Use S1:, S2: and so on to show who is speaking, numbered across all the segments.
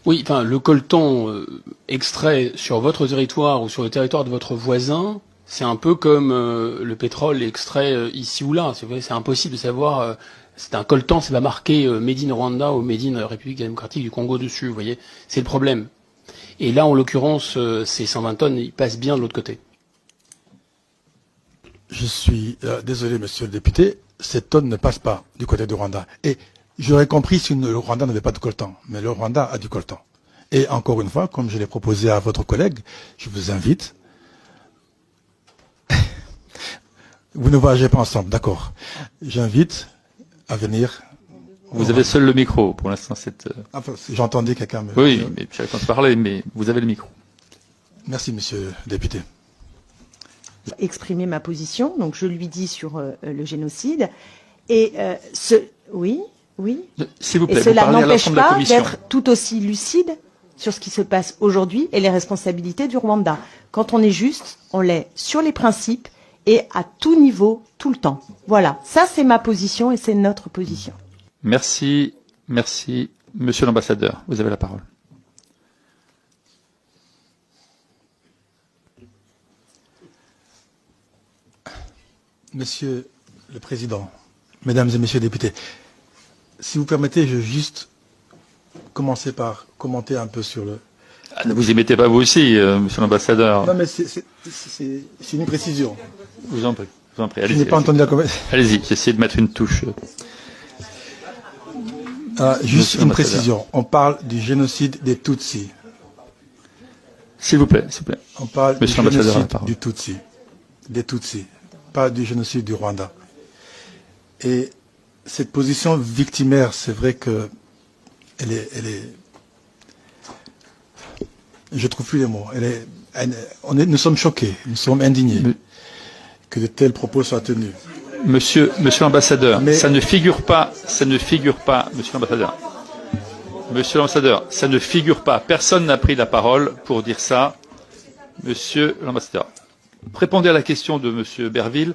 S1: Oui, enfin, le coltan extrait sur votre territoire ou sur le territoire de votre voisin, c'est un peu comme le pétrole extrait ici ou là. C'est impossible de savoir. C'est un coltan, c'est pas marqué Made in Rwanda ou Made in République démocratique du Congo dessus. Vous voyez, c'est le problème. Et là, en l'occurrence, ces 120 tonnes, ils passent bien de l'autre côté.
S2: Je suis désolé, monsieur le député, ces tonnes ne passent pas du côté du Rwanda. Et j'aurais compris si le Rwanda n'avait pas de coltan, mais le Rwanda a du coltan. Et encore une fois, comme je l'ai proposé à votre collègue, je vous invite. Vous ne voyagez pas ensemble, d'accord. J'invite à venir.
S3: Vous avez seul le micro pour l'instant.
S2: Enfin, j'entendais quelqu'un me...
S3: Oui, mais chacun se parler, mais vous avez le micro.
S2: Merci, monsieur le député.
S4: Exprimer ma position, donc je lui dis sur le génocide. Et oui.
S3: S'il vous plaît,
S4: et cela n'empêche pas
S3: commission.
S4: d'être tout aussi lucide sur ce qui se passe aujourd'hui et les responsabilités du Rwanda. Quand on est juste, on l'est sur les principes et à tout niveau, tout le temps. Voilà, ça c'est ma position et c'est notre position.
S3: Merci. Monsieur l'ambassadeur, vous avez la parole.
S2: Monsieur le Président, Mesdames et Messieurs les députés, si vous permettez, je vais juste commencer par commenter un peu sur le...
S3: Ah, ne vous y mettez pas vous aussi, monsieur l'ambassadeur.
S2: Non, mais c'est une précision.
S3: Je vous en prie.
S2: Je n'ai pas entendu la conversation.
S3: Allez-y, j'essaie de mettre une touche.
S2: Juste une précision. On parle du génocide des Tutsis.
S3: S'il vous plaît.
S2: On parle du
S3: Monsieur l'ambassadeur,
S2: génocide du Tutsi. Des Tutsis. Pas du génocide du Rwanda. Et cette position victimaire, c'est vrai que elle est je trouve plus les mots. Nous sommes choqués, nous sommes indignés que de tels propos soient tenus.
S3: Monsieur l'ambassadeur, ça ne figure pas, monsieur l'ambassadeur, ça ne figure pas. Personne n'a pris la parole pour dire ça. Monsieur l'ambassadeur, répondez à la question de monsieur Berville.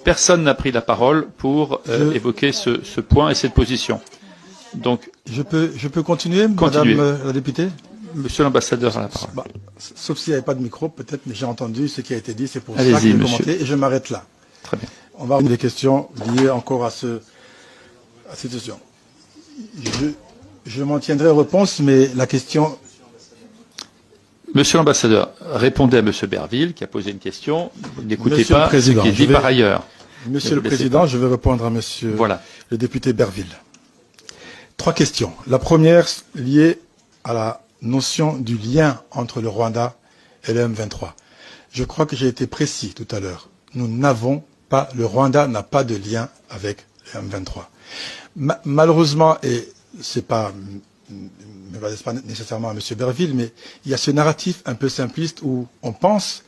S3: Personne n'a pris la parole pour évoquer ce point et cette position. Donc,
S2: je peux continuer, madame la députée?
S3: Monsieur l'ambassadeur a la parole.
S2: Sauf s'il n'y avait pas de micro, peut-être, mais j'ai entendu ce qui a été dit, c'est pour ça
S3: que
S2: je vais
S3: monsieur.
S2: commenter et je m'arrête là.
S3: Très bien.
S2: On va avoir des questions liées encore à cette situation. Je m'en tiendrai aux réponses, mais la question...
S3: Monsieur l'ambassadeur, répondez à monsieur Berville qui a posé une question. Vous n'écoutez pas
S2: ce
S3: qui est dit par ailleurs.
S2: Monsieur le Président, je vais répondre à monsieur le député Berville. 3 questions. La première liée à la notion du lien entre le Rwanda et le M23. Je crois que j'ai été précis tout à l'heure. Nous n'avons pas, le Rwanda n'a pas de lien avec le M23. Malheureusement, et c'est pas, ne m'adresse pas nécessairement à M. Berville, mais il y a ce narratif un peu simpliste où on pense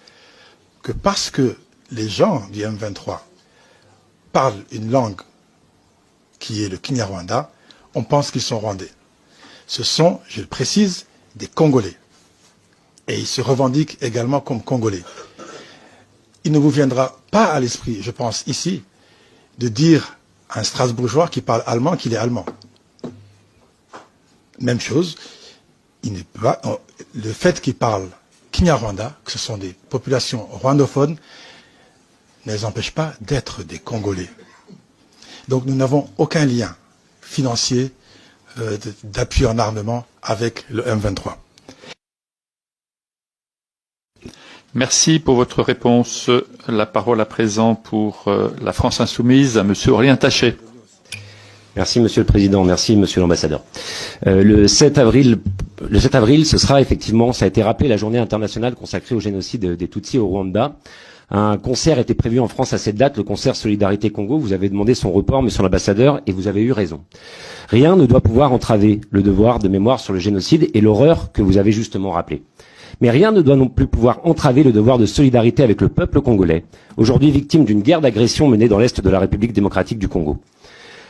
S2: que parce que les gens du M23 parlent une langue qui est le Kinyarwanda, on pense qu'ils sont rwandais. Ce sont, je le précise, des Congolais. Et ils se revendiquent également comme Congolais. Il ne vous viendra pas à l'esprit, je pense, ici, de dire à un Strasbourgeois qui parle allemand qu'il est allemand. Même chose, le fait qu'ils parlent Kinyarwanda, que ce sont des populations rwandophones, ne les empêche pas d'être des Congolais. Donc nous n'avons aucun lien financier d'appui en armement avec le M23.
S3: Merci pour votre réponse. La parole à présent pour la France Insoumise à monsieur Aurélien Taché.
S5: Merci Monsieur le Président, merci Monsieur l'Ambassadeur. Le 7 avril, ce sera effectivement, ça a été rappelé, la journée internationale consacrée au génocide des Tutsis au Rwanda. Un concert était prévu en France à cette date, le concert Solidarité Congo. Vous avez demandé son report, Monsieur l'Ambassadeur, et vous avez eu raison. Rien ne doit pouvoir entraver le devoir de mémoire sur le génocide et l'horreur que vous avez justement rappelé. Mais rien ne doit non plus pouvoir entraver le devoir de solidarité avec le peuple congolais, aujourd'hui victime d'une guerre d'agression menée dans l'est de la République démocratique du Congo.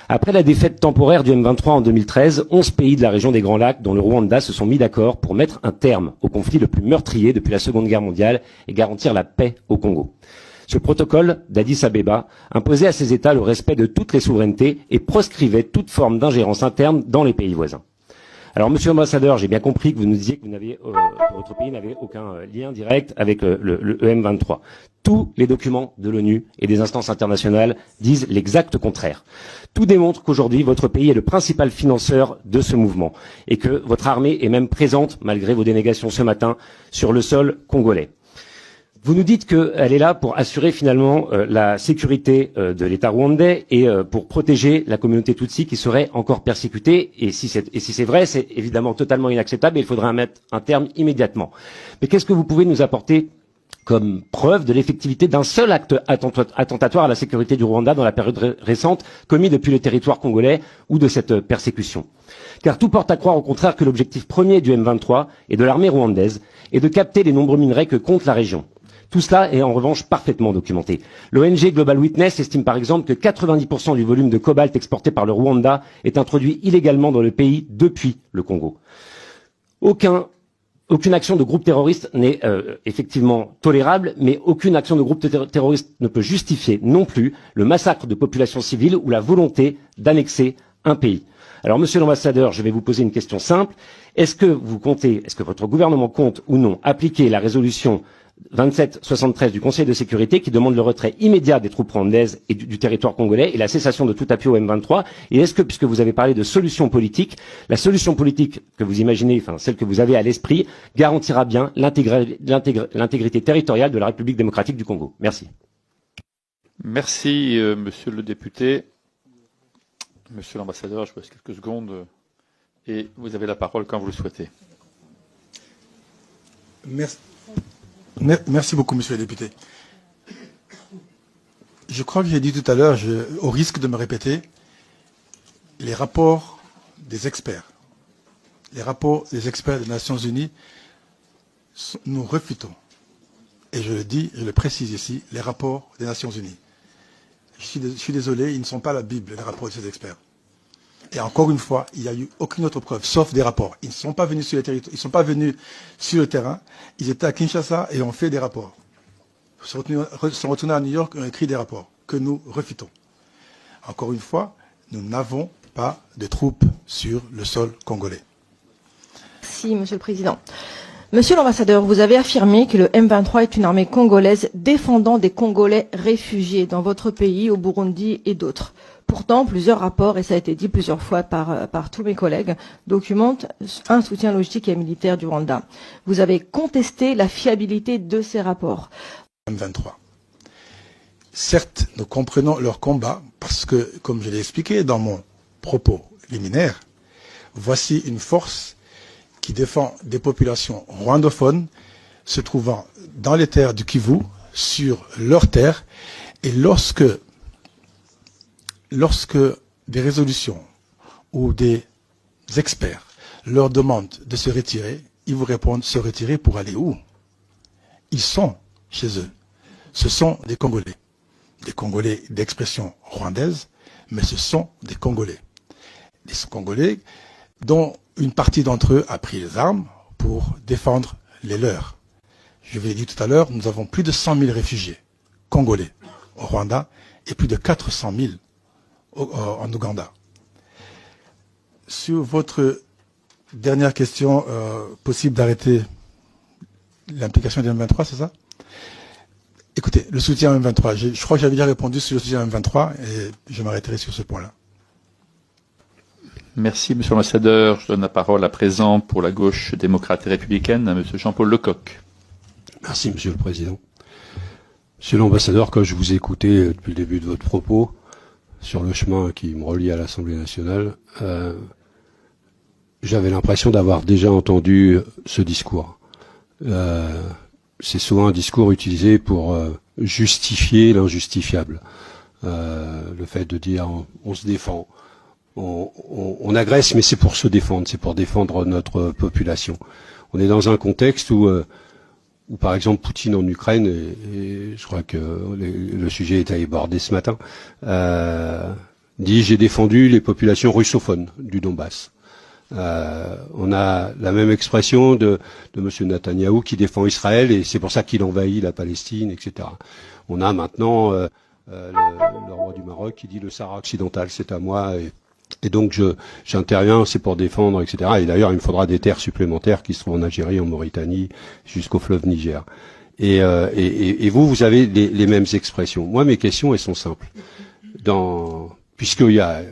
S5: Après la défaite temporaire du M23 en 2013, 11 pays de la région des Grands Lacs, dont le Rwanda, se sont mis d'accord pour mettre un terme au conflit le plus meurtrier depuis la Seconde Guerre mondiale et garantir la paix au Congo. Ce protocole d'Addis Abeba imposait à ces États le respect de toutes les souverainetés et proscrivait toute forme d'ingérence interne dans les pays voisins. Alors, monsieur l'ambassadeur, j'ai bien compris que vous nous disiez que que votre pays n'avait aucun lien direct avec le EM23. Tous les documents de l'ONU et des instances internationales disent l'exact contraire. Tout démontre qu'aujourd'hui, votre pays est le principal financeur de ce mouvement et que votre armée est même présente, malgré vos dénégations ce matin, sur le sol congolais. Vous nous dites qu'elle est là pour assurer finalement la sécurité de l'État rwandais et pour protéger la communauté Tutsi qui serait encore persécutée. Et si c'est vrai, c'est évidemment totalement inacceptable et il faudrait mettre un terme immédiatement. Mais qu'est-ce que vous pouvez nous apporter comme preuve de l'effectivité d'un seul acte attentatoire à la sécurité du Rwanda dans la période récente commis depuis le territoire congolais ou de cette persécution? Car tout porte à croire au contraire que l'objectif premier du M23 et de l'armée rwandaise est de capter les nombreux minerais que compte la région. Tout cela est en revanche parfaitement documenté. L'ONG Global Witness estime par exemple que 90% du volume de cobalt exporté par le Rwanda est introduit illégalement dans le pays depuis le Congo. Aucune action de groupe terroriste n'est effectivement tolérable, mais aucune action de groupe terroriste ne peut justifier non plus le massacre de populations civiles ou la volonté d'annexer un pays. Alors, monsieur l'ambassadeur, je vais vous poser une question simple. Est-ce que votre gouvernement compte ou non appliquer la résolution 2773 du Conseil de sécurité qui demande le retrait immédiat des troupes rwandaises et du territoire congolais et la cessation de tout appui au M23? Et est-ce que, puisque vous avez parlé de solution politique, la solution politique que vous imaginez, enfin celle que vous avez à l'esprit, garantira bien l'intégrité territoriale de la République démocratique du Congo? Merci.
S3: Merci, monsieur le député. Monsieur l'ambassadeur, je vous laisse quelques secondes et vous avez la parole quand vous le souhaitez.
S2: Merci beaucoup, monsieur le député. Je crois que j'ai dit tout à l'heure, au risque de me répéter, les rapports des experts des Nations Unies, nous refutons. Et je le dis, je le précise ici, les rapports des Nations Unies. Je suis désolé, ils ne sont pas la Bible, les rapports de ces experts. Et encore une fois, il n'y a eu aucune autre preuve, sauf des rapports. Ils ne sont pas venus sur le territoire, ils ne sont pas venus sur le terrain. Ils étaient à Kinshasa et ont fait des rapports. Ils sont retournés à New York et ont écrit des rapports que nous refutons. Encore une fois, nous n'avons pas de troupes sur le sol congolais.
S4: Merci, Monsieur le Président. Monsieur l'ambassadeur, vous avez affirmé que le M23 est une armée congolaise défendant des Congolais réfugiés dans votre pays, au Burundi et d'autres. Pourtant, plusieurs rapports, et ça a été dit plusieurs fois par tous mes collègues, documentent un soutien logistique et militaire du Rwanda. Vous avez contesté la fiabilité de ces rapports.
S2: M23. Certes, nous comprenons leur combat parce que, comme je l'ai expliqué dans mon propos liminaire, voici une force qui défend des populations rwandophones se trouvant dans les terres du Kivu, sur leurs terres, et lorsque des résolutions ou des experts leur demandent de se retirer, ils vous répondent se retirer pour aller où? Ils sont chez eux. Ce sont des Congolais d'expression rwandaise, mais ce sont des Congolais dont une partie d'entre eux a pris les armes pour défendre les leurs. Je vous l'ai dit tout à l'heure, nous avons plus de 100 000 réfugiés congolais au Rwanda et plus de 400 000 en Ouganda. Sur votre dernière question, possible d'arrêter l'implication du M23, c'est ça? Écoutez, le soutien au M23, je crois que j'avais déjà répondu sur le soutien au M23 et je m'arrêterai sur ce point-là.
S3: Merci, monsieur l'ambassadeur. Je donne la parole à présent pour la gauche démocrate et républicaine à monsieur Jean-Paul Lecoq.
S6: Merci, monsieur le président. Monsieur l'ambassadeur, quand je vous ai écouté depuis le début de votre propos sur le chemin qui me relie à l'Assemblée nationale, j'avais l'impression d'avoir déjà entendu ce discours. C'est souvent un discours utilisé pour justifier l'injustifiable. Le fait de dire on se défend. On agresse, mais c'est pour se défendre, c'est pour défendre notre population. On est dans un contexte où par exemple, Poutine en Ukraine, et je crois que le sujet est abordé ce matin, dit « j'ai défendu les populations russophones du Donbass ». On a la même expression de M. Netanyahou qui défend Israël et c'est pour ça qu'il envahit la Palestine, etc. On a maintenant le roi du Maroc qui dit « le Sahara occidental, c'est à moi ». Et donc j'interviens, c'est pour défendre, etc. Et d'ailleurs, il me faudra des terres supplémentaires qui seront en Algérie, en Mauritanie, jusqu'au fleuve Niger. Et vous avez les mêmes expressions. Moi, mes questions, elles sont simples. Puisqu'il y a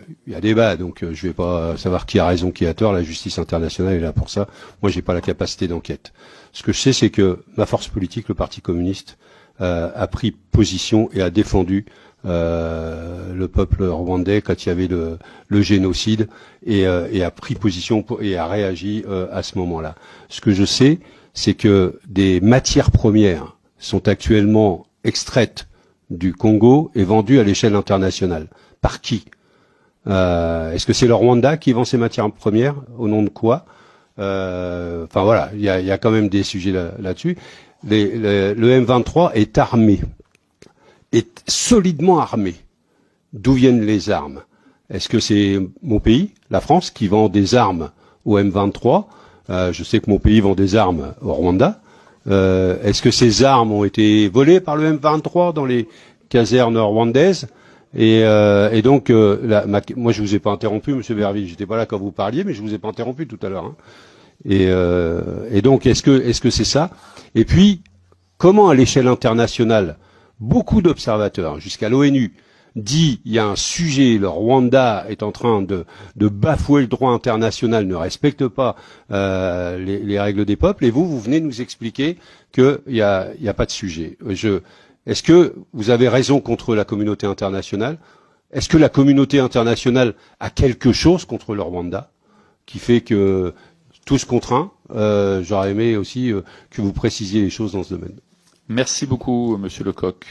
S6: débat, donc je vais pas savoir qui a raison, qui a tort. La justice internationale est là pour ça. Moi, j'ai pas la capacité d'enquête. Ce que je sais, c'est que ma force politique, le Parti communiste, a pris position et a défendu le peuple rwandais quand il y avait le génocide et a pris position et a réagi à ce moment-là. Ce que je sais, c'est que des matières premières sont actuellement extraites du Congo et vendues à l'échelle internationale. Par qui? Est-ce que c'est le Rwanda qui vend ces matières premières? Au nom de quoi? Enfin voilà, il y a quand même des sujets là-dessus. Le M23 est armé, est solidement armé. D'où viennent les armes? Est-ce que c'est mon pays, la France, qui vend des armes au M23? Je sais que mon pays vend des armes au Rwanda. Est-ce que ces armes ont été volées par le M23 dans les casernes rwandaises? Et donc, moi, je vous ai pas interrompu, Monsieur Berville. J'étais pas là quand vous parliez, mais je vous ai pas interrompu tout à l'heure. Hein. Et donc, est-ce que c'est ça? Et puis, comment à l'échelle internationale, beaucoup d'observateurs, jusqu'à l'ONU, dit il y a un sujet, le Rwanda est en train de bafouer le droit international, ne respecte pas les règles des peuples, et vous venez nous expliquer qu'il y a pas de sujet. Est-ce que vous avez raison contre la communauté internationale? Est-ce que la communauté internationale a quelque chose contre le Rwanda qui fait que tout se contraint? J'aurais aimé aussi que vous précisiez les choses dans ce domaine.
S3: Merci beaucoup, Monsieur Lecoq.